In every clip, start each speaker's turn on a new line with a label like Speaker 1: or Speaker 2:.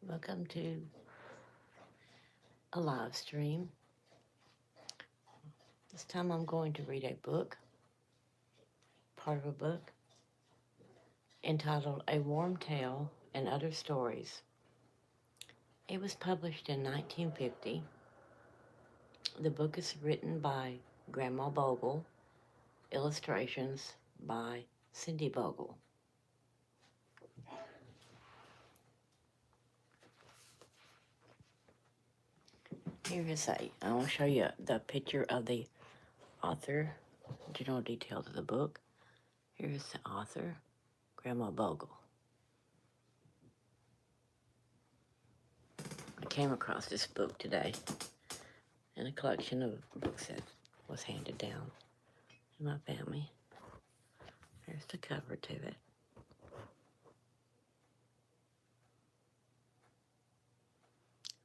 Speaker 1: Welcome to a live stream. This time I'm going to read a book, part of a book, entitled A Warm Tale and Other Stories. It was published in 1950. The book is written by Grandma Bogle, illustrations by Cindy Bogle. Here is I will show you the picture of the author, general details of the book. Here's the author, Grandma Bogle. I came across this book today in a collection of books that was handed down to my family. There's the cover to it.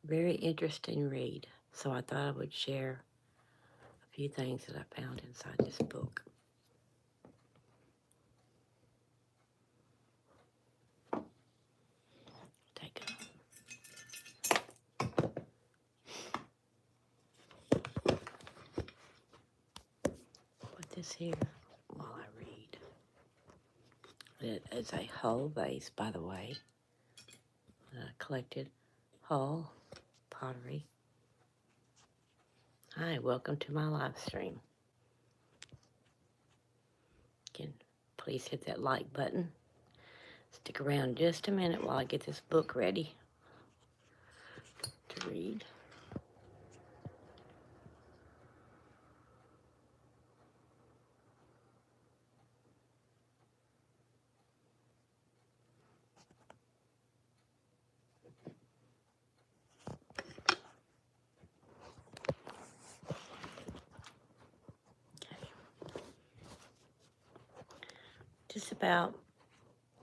Speaker 1: Very interesting read, so I thought I would share a few things that I found inside this book. Take put this here while I read. It is a Hull vase, by the way. Collected Hull pottery. Hi, welcome to my live stream. Again, please hit that like button. Stick around just a minute while I get this book ready to read.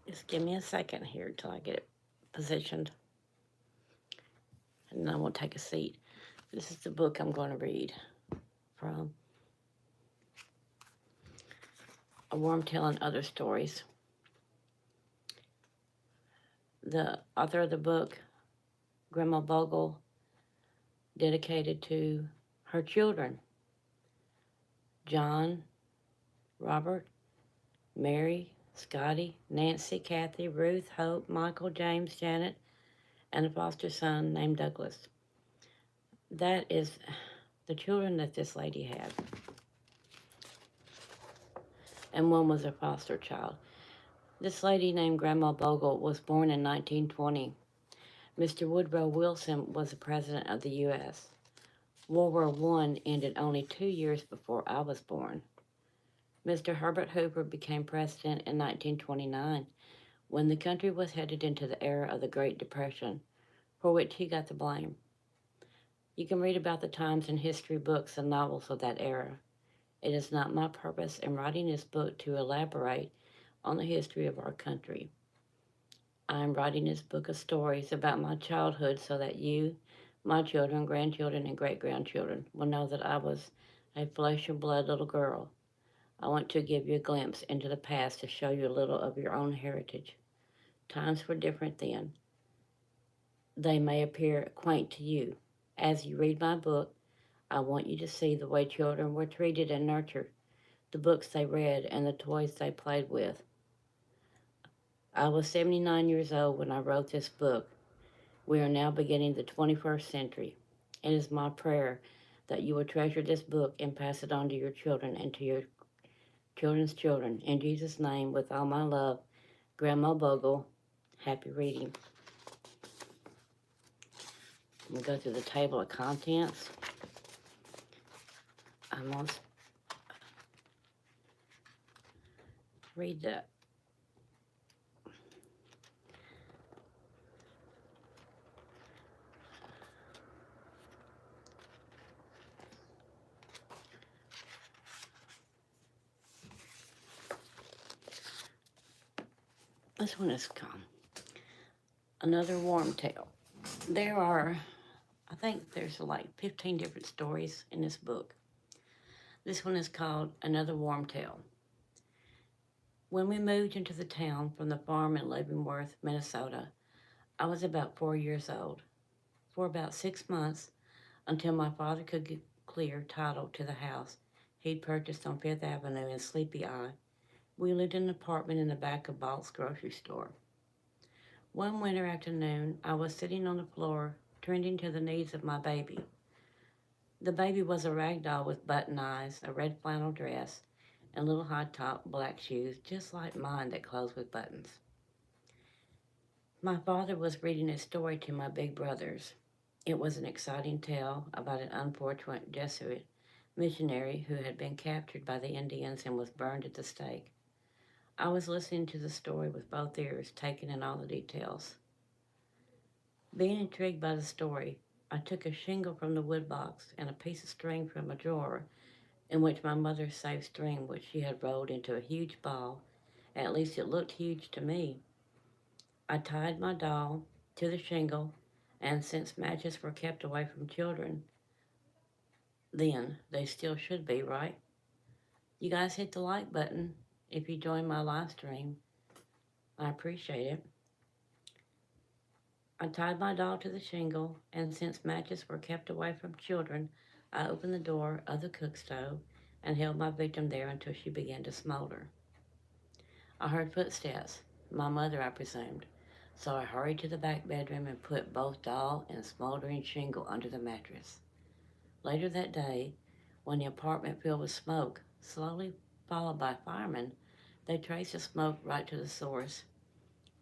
Speaker 1: Just give me a second here until I get it positioned. And then I will take a seat. This is the book I'm going to read from. A Warm Tale and Other Stories. The author of the book, Grandma Bogle, dedicated to her children, John, Robert, Mary, Scotty, Nancy, Kathy, Ruth, Hope, Michael, James, Janet, and a foster son named Douglas. That is the children that this lady had. And one was a foster child. This lady named Grandma Bogle was born in 1920. Mr. Woodrow Wilson was the president of the U.S. World War I ended only 2 years before I was born. Mr. Herbert Hoover became president in 1929 when the country was headed into the era of the Great Depression, for which he got the blame. You can read about the times in history books and novels of that era. It is not my purpose in writing this book to elaborate on the history of our country. I am writing this book of stories about my childhood so that you, my children, grandchildren, and great-grandchildren will know that I was a flesh and blood little girl. I want to give you a glimpse into the past to show you a little of your own heritage. Times were different then. They may appear quaint to you. As you read my book, I want you to see the way children were treated and nurtured, the books they read, and the toys they played with. I was 79 years old when I wrote this book. We are now beginning the 21st century. It is my prayer that you will treasure this book and pass it on to your children and to your children's children. In Jesus' name, with all my love, Grandma Bogle. Happy reading. I'm going to go through the table of contents. I'm going to read the this one is called Another Warm Tale. There are, I think there's like 15 different stories in this book. This one is called Another Warm Tale. When we moved into the town from the farm in Leavenworth, Minnesota, I was about 4 years old. For about 6 months, until my father could get clear title to the house he'd purchased on Fifth Avenue in Sleepy Eye, we lived in an apartment in the back of Balt's grocery store. One winter afternoon, I was sitting on the floor, tending to the needs of my baby. The baby was a rag doll with button eyes, a red flannel dress, and little high-top black shoes, just like mine that closed with buttons. My father was reading a story to my big brothers. It was an exciting tale about an unfortunate Jesuit missionary who had been captured by the Indians and was burned at the stake. I was listening to the story with both ears, taking in all the details. Being intrigued by the story, I took a shingle from the wood box and a piece of string from a drawer in which my mother saved string, which she had rolled into a huge ball. At least it looked huge to me. I tied my doll to the shingle, and since matches were kept away from children, then they still should be, right? You guys hit the like button if you join my live stream. I appreciate it. I tied my doll to the shingle, and since matches were kept away from children, I opened the door of the cook stove and held my victim there until she began to smolder. I heard footsteps, my mother, I presumed, so I hurried to the back bedroom and put both doll and smoldering shingle under the mattress. Later that day, when the apartment filled with smoke, slowly followed by firemen, they traced the smoke right to the source.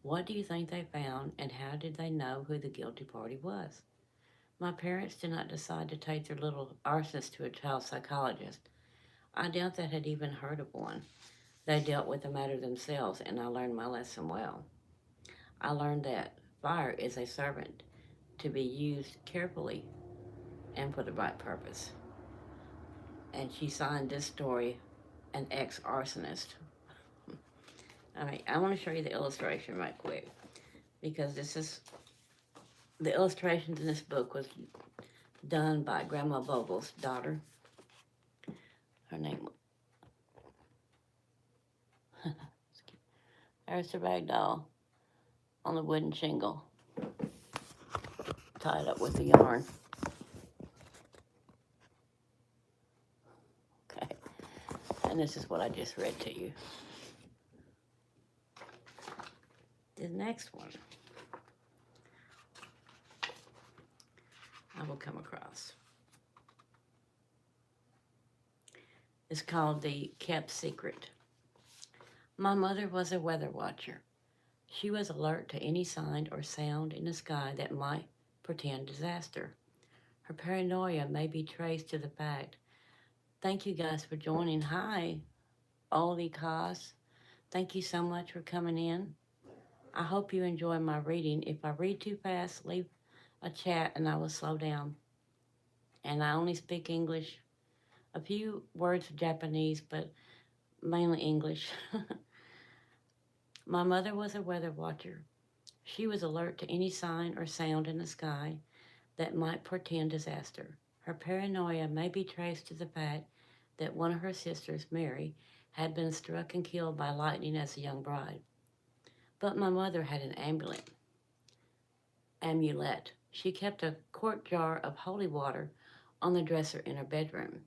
Speaker 1: What do you think they found, and how did they know who the guilty party was? My parents did not decide to take their little arsonist to a child psychologist. I doubt they had even heard of one. They dealt with the matter themselves, and I learned my lesson well. I learned that fire is a servant to be used carefully and for the right purpose. And she signed this story, an ex-arsonist. I want to show you the illustration right quick because the illustrations in this book was done by Grandma Bogle's daughter. Her name was, there's the rag doll on the wooden shingle, tied up with the yarn. Okay, and this is what I just read to you. The next one I will come across. It's called The Kept Secret. My mother was a weather watcher. She was alert to any sign or sound in the sky that might portend disaster. Her paranoia may be traced to the fact. Thank you guys for joining. Hi, Oldie Cos. Thank you so much for coming in. I hope you enjoy my reading. If I read too fast, leave a chat and I will slow down. And I only speak English, a few words of Japanese, but mainly English. My mother was a weather watcher. She was alert to any sign or sound in the sky that might portend disaster. Her paranoia may be traced to the fact that one of her sisters, Mary, had been struck and killed by lightning as a young bride. But my mother had an amulet. She kept a quart jar of holy water on the dresser in her bedroom.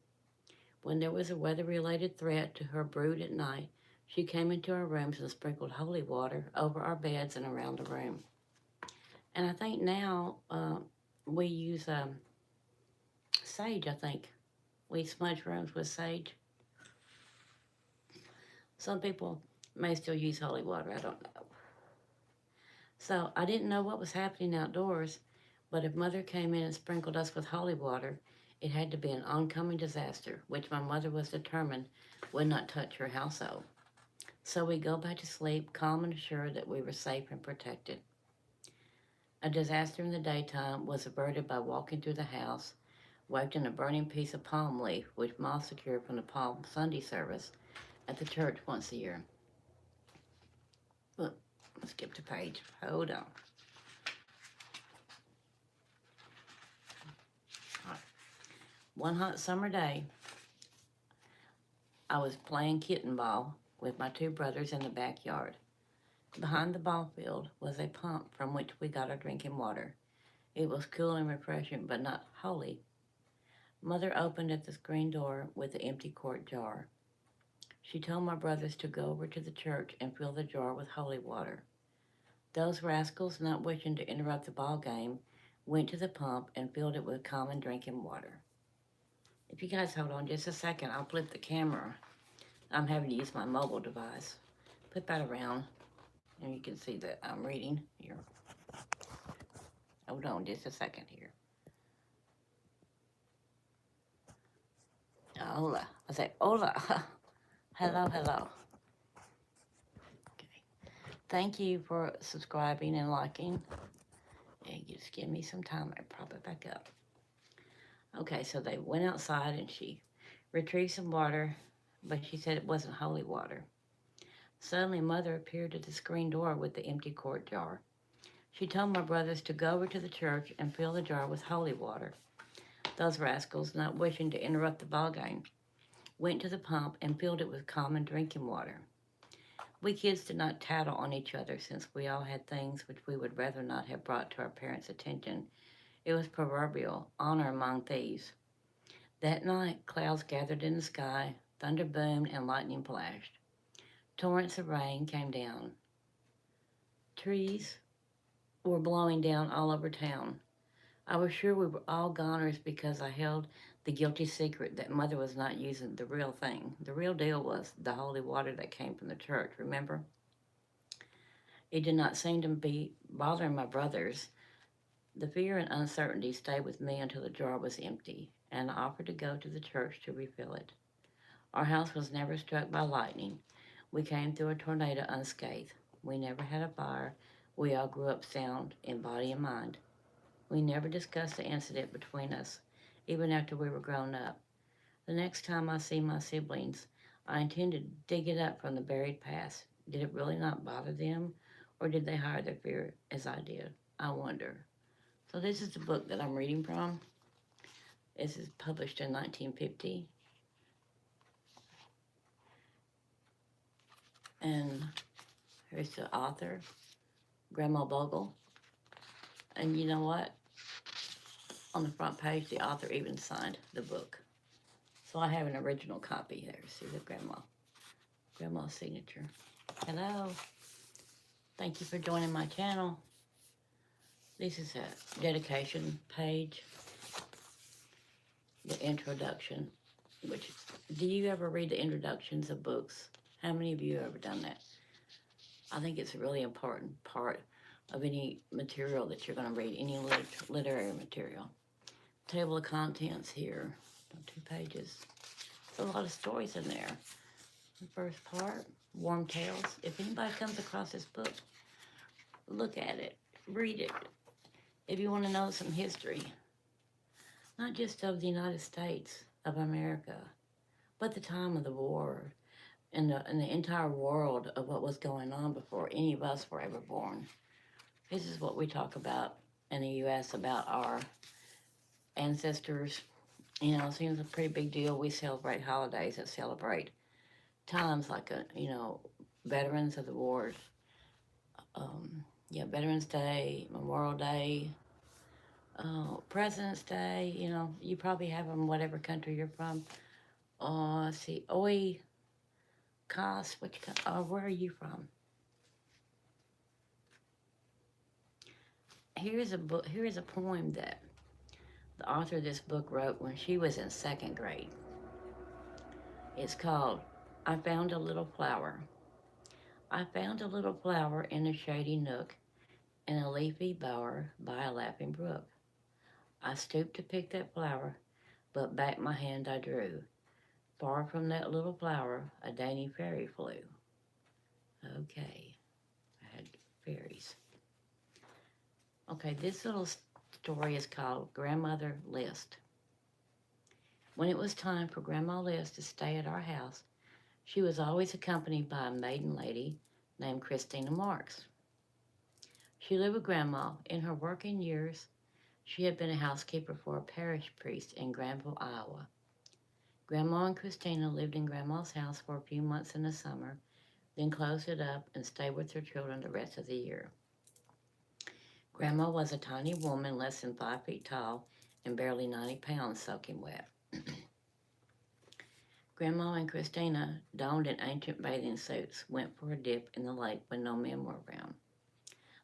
Speaker 1: When there was a weather-related threat to her brood at night, she came into our rooms and sprinkled holy water over our beds and around the room. And I think now we use sage, I think. We smudge rooms with sage. Some people may still use holy water, I don't know. So I didn't know what was happening outdoors, but if Mother came in and sprinkled us with holy water, it had to be an oncoming disaster, which my mother was determined would not touch her household. So we go back to sleep, calm and assured that we were safe and protected. A disaster in the daytime was averted by walking through the house, waved in a burning piece of palm leaf, which Ma secured from the Palm Sunday service at the church once a year. Look, let's skip the page. Hold on. One hot summer day, I was playing kitten ball with my two brothers in the backyard. Behind the ball field was a pump from which we got our drinking water. It was cool and refreshing, but not holy. Mother opened at the screen door with the empty quart jar. She told my brothers to go over to the church and fill the jar with holy water. Those rascals, not wishing to interrupt the ball game, went to the pump and filled it with common drinking water. If you guys hold on just a second, I'll flip the camera. I'm having to use my mobile device. Put that around, and you can see that I'm reading here. Hold on just a second here. Hola. I say, hola. Hello, hello. Okay. Thank you for subscribing and liking. And just give me some time. I prop it back up. Okay, so they went outside and she retrieved some water, but she said it wasn't holy water. Suddenly, Mother appeared at the screen door with the empty quart jar. She told my brothers to go over to the church and fill the jar with holy water. Those rascals, not wishing to interrupt the ball game, went to the pump and filled it with common drinking water. We kids did not tattle on each other since we all had things which we would rather not have brought to our parents' attention. It was proverbial honor among thieves. That night, clouds gathered in the sky, thunder boomed, and lightning flashed. Torrents of rain came down. Trees were blowing down all over town. I was sure we were all goners because I held the guilty secret that Mother was not using the real thing. The real deal was the holy water that came from the church, remember? It did not seem to be bothering my brothers. The fear and uncertainty stayed with me until the jar was empty, and I offered to go to the church to refill it. Our house was never struck by lightning. We came through a tornado unscathed. We never had a fire. We all grew up sound in body and mind. We never discussed the incident between us, even after we were grown up. The next time I see my siblings, I intend to dig it up from the buried past. Did it really not bother them, or did they hide their fear as I did? I wonder. So this is the book that I'm reading from. This is published in 1950. And here's the author, Grandma Bogle. And you know what? On the front page, the author even signed the book. So I have an original copy there. See the grandma's signature. Hello. Thank you for joining my channel. This is a dedication page. The introduction, which, do you ever read the introductions of books? How many of you have ever done that? I think it's a really important part of any material that you're going to read, any literary material. Table of contents here, 2 pages. There's a lot of stories in there. The first part, Warm Tales. If anybody comes across this book, look at it, read it. If you want to know some history, not just of the United States of America, but the time of the war and the entire world of what was going on before any of us were ever born. This is what we talk about in the U.S. about our ancestors. You know, it seems a pretty big deal. We celebrate holidays that celebrate times like, veterans of the wars. Veterans Day, Memorial Day, President's Day. You know, you probably have them whatever country you're from. Let's see, Oi, Kas, where are you from? Here's a book. Here is a poem that the author of this book wrote when she was in 2nd grade. It's called I Found a Little Flower. I found a little flower in a shady nook in a leafy bower by a laughing brook. I stooped to pick that flower, but back my hand I drew. Far from that little flower, a dainty fairy flew. Okay, I had fairies. Okay, this little story is called Grandmother List. When it was time for Grandma List to stay at our house, she was always accompanied by a maiden lady named Christina Marks. She lived with Grandma. In her working years, she had been a housekeeper for a parish priest in Granville, Iowa. Grandma and Christina lived in Grandma's house for a few months in the summer. then close it up and stay with her children the rest of the year. Grandma was a tiny woman, less than 5 feet tall, and barely 90 pounds soaking wet. Grandma and Christina, donned in ancient bathing suits, went for a dip in the lake when no men were around.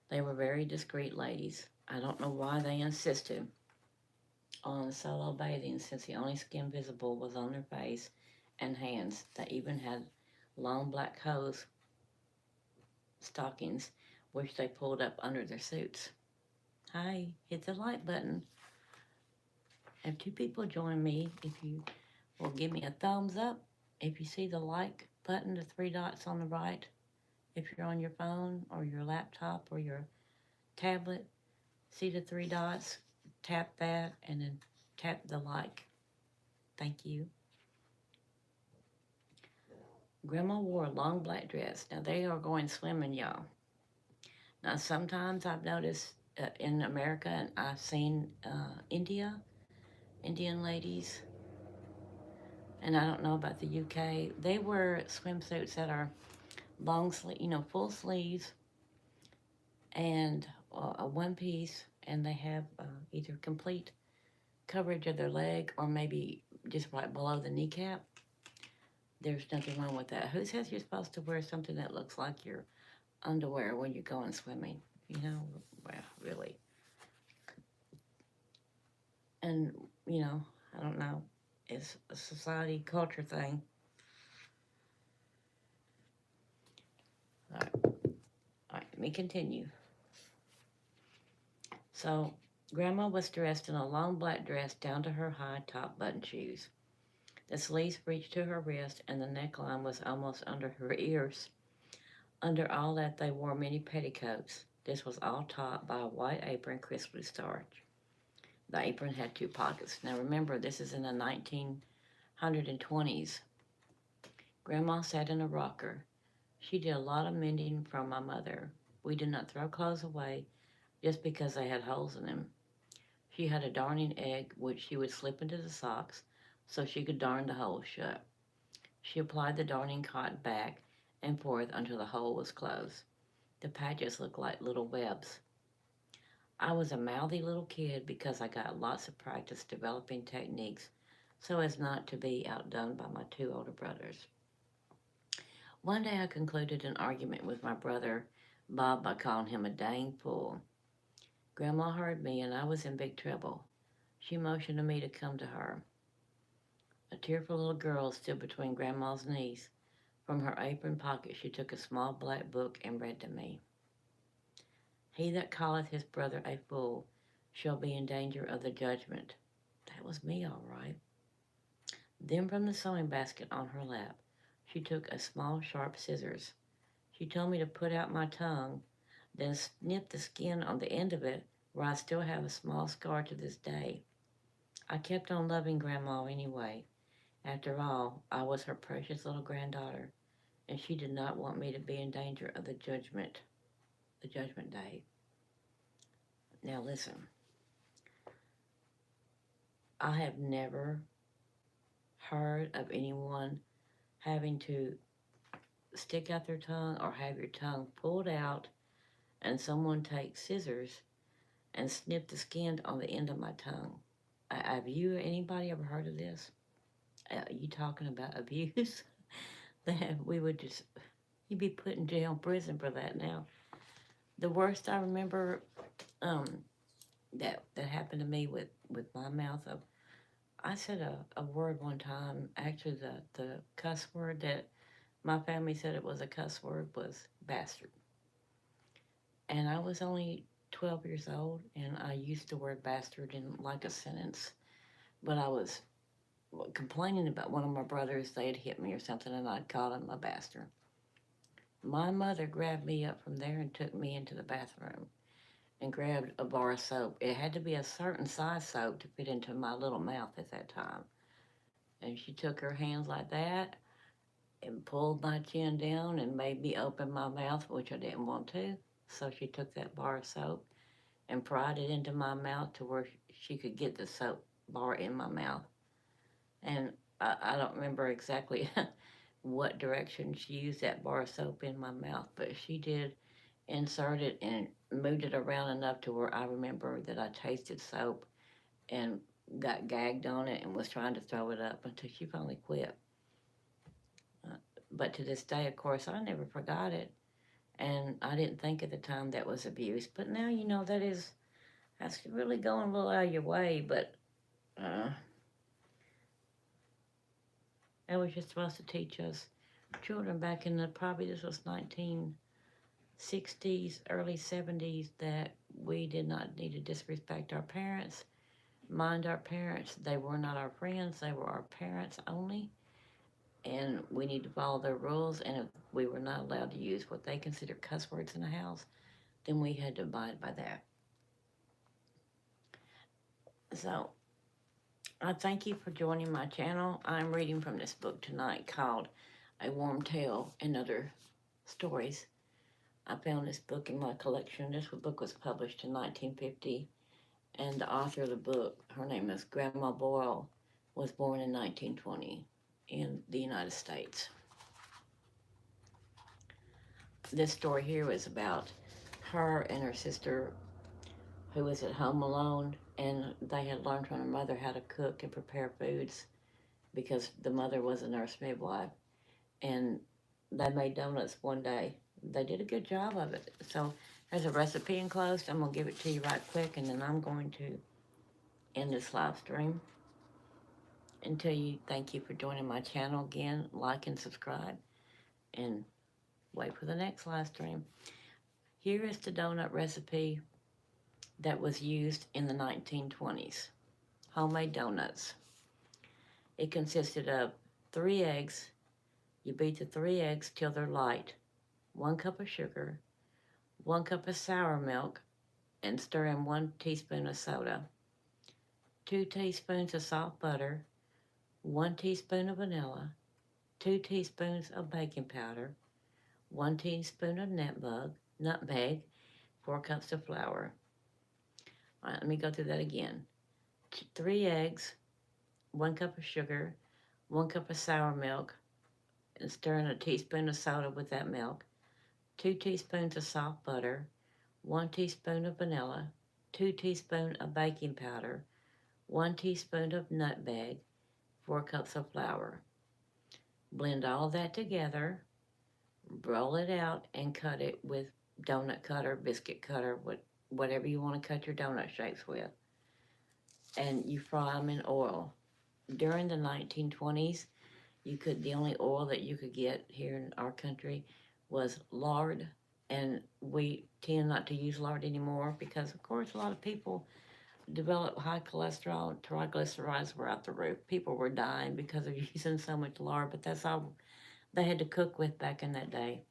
Speaker 1: They were very discreet ladies. I don't know why they insisted on solo bathing since the only skin visible was on their face and hands. They even had long black hose stockings, which they pulled up under their suits. Hi, hit the like button. Have two people join me if you will give me a thumbs up. If you see the like button, the three dots on the right, if you're on your phone or your laptop or your tablet, see the three dots, tap that, and then tap the like. Thank you. Grandma wore a long black dress. Now they are going swimming, y'all. Now sometimes I've noticed in America, and I've seen Indian ladies, and I don't know about the UK. They wear swimsuits that are long sleeve, full sleeves, and a one piece, and they have either complete coverage of their leg or maybe just right below the kneecap. There's nothing wrong with that. Who says you're supposed to wear something that looks like your underwear when you're going swimming? Well, really. And, I don't know. It's a society culture thing. All right, let me continue. So, Grandma was dressed in a long black dress down to her high top button shoes. The sleeves reached to her wrist, and the neckline was almost under her ears. Under all that, they wore many petticoats. This was all topped by a white apron crisply starched. The apron had two pockets. Now remember, this is in the 1920s. Grandma sat in a rocker. She did a lot of mending from my mother. We did not throw clothes away just because they had holes in them. She had a darning egg which she would slip into the socks so she could darn the holes shut. She applied the darning cotton back and forth until the hole was closed. The patches looked like little webs. I was a mouthy little kid because I got lots of practice developing techniques so as not to be outdone by my two older brothers. One day I concluded an argument with my brother Bob by calling him a dang fool. Grandma heard me and I was in big trouble. She motioned to me to come to her. A tearful little girl stood between Grandma's knees. From her apron pocket she took a small black book and read to me. He that calleth his brother a fool shall be in danger of the judgment. That was me, all right. Then from the sewing basket on her lap, she took a small sharp scissors. She told me to put out my tongue, then snip the skin on the end of it where I still have a small scar to this day. I kept on loving Grandma anyway. After all, I was her precious little granddaughter, and she did not want me to be in danger of the judgment day. Now listen, I have never heard of anyone having to stick out their tongue or have your tongue pulled out and someone take scissors and snip the skin on the end of my tongue. Have you, anybody ever heard of this? You talking about abuse? That we would just, you'd be put in jail, prison for that now. The worst I remember that happened to me with my mouth. I said a word one time. Actually, the cuss word that my family said it was a cuss word was bastard. And I was only 12 years old, and I used the word bastard in like a sentence. But I was complaining about one of my brothers. They had hit me or something, and I'd called him a bastard. My mother grabbed me up from there and took me into the bathroom and grabbed a bar of soap. It had to be a certain size soap to fit into my little mouth at that time. And she took her hands like that and pulled my chin down and made me open my mouth, which I didn't want to. So she took that bar of soap and pried it into my mouth to where she could get the soap bar in my mouth. And I don't remember exactly what direction she used that bar of soap in my mouth, but she did insert it and moved it around enough to where I remember that I tasted soap and got gagged on it and was trying to throw it up until she finally quit. But to this day, of course, I never forgot it. And I didn't think at the time that was abuse. But now, that's really going a little out of your way. But uh, it was just supposed to teach us children back in probably this was 1960s, early 70s, that we did not need to disrespect our parents, mind our parents. They were not our friends, they were our parents only. And we need to follow their rules. And if we were not allowed to use what they consider cuss words in the house, then we had to abide by that. So I thank you for joining my channel. I'm reading from this book tonight called A Warm Tale and Other Stories. I found this book in my collection. This book was published in 1950, and the author of the book, her name is Grandma Bogle, was born in 1920 in the United States. This story here is about her and her sister who was at home alone, and they had learned from her mother how to cook and prepare foods because the mother was a nurse midwife, and they made donuts one day. They did a good job of it. So there's a recipe enclosed. I'm going to give it to you right quick, and then I'm going to end this live stream. Thank you for joining my channel again. Like and subscribe, and wait for the next live stream. Here is the donut recipe that was used in the 1920s. Homemade donuts. It consisted of 3 eggs. You beat the 3 eggs till they're light. 1 cup of sugar, 1 cup of sour milk, and stir in 1 teaspoon of soda. 2 teaspoons of soft butter, 1 teaspoon of vanilla, 2 teaspoons of baking powder, 1 teaspoon of nutmeg, 4 cups of flour. All right, let me go through that again. 3 eggs, 1 cup of sugar, 1 cup of sour milk, and stir in a teaspoon of soda with that milk, 2 teaspoons of soft butter, 1 teaspoon of vanilla, 2 teaspoons of baking powder, 1 teaspoon of nutmeg, 4 cups of flour. Blend all that together, roll it out, and cut it with donut cutter, biscuit cutter, whatever you want to cut your donut shapes with. And you fry them in oil. During the 1920s, the only oil that you could get here in our country was lard, and we tend not to use lard anymore because, of course, a lot of people developed high cholesterol and triglycerides were out the roof. People were dying because of using so much lard, but that's all they had to cook with back in that day.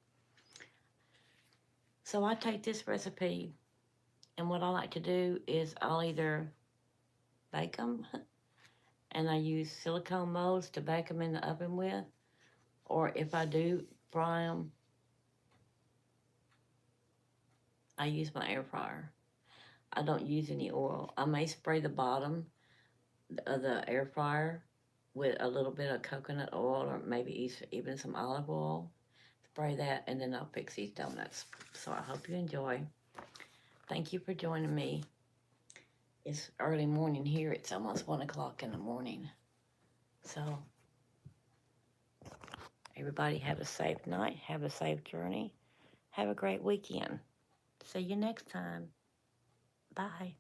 Speaker 1: So I take this recipe, and what I like to do is I'll either bake them, and I use silicone molds to bake them in the oven with, or if I do fry them, I use my air fryer. I don't use any oil. I may spray the bottom of the air fryer with a little bit of coconut oil or maybe even some olive oil. Spray that, and then I'll fix these donuts. So I hope you enjoy. Thank you for joining me. It's early morning here. It's almost 1 o'clock in the morning. So everybody have a safe night. Have a safe journey. Have a great weekend. See you next time. Bye.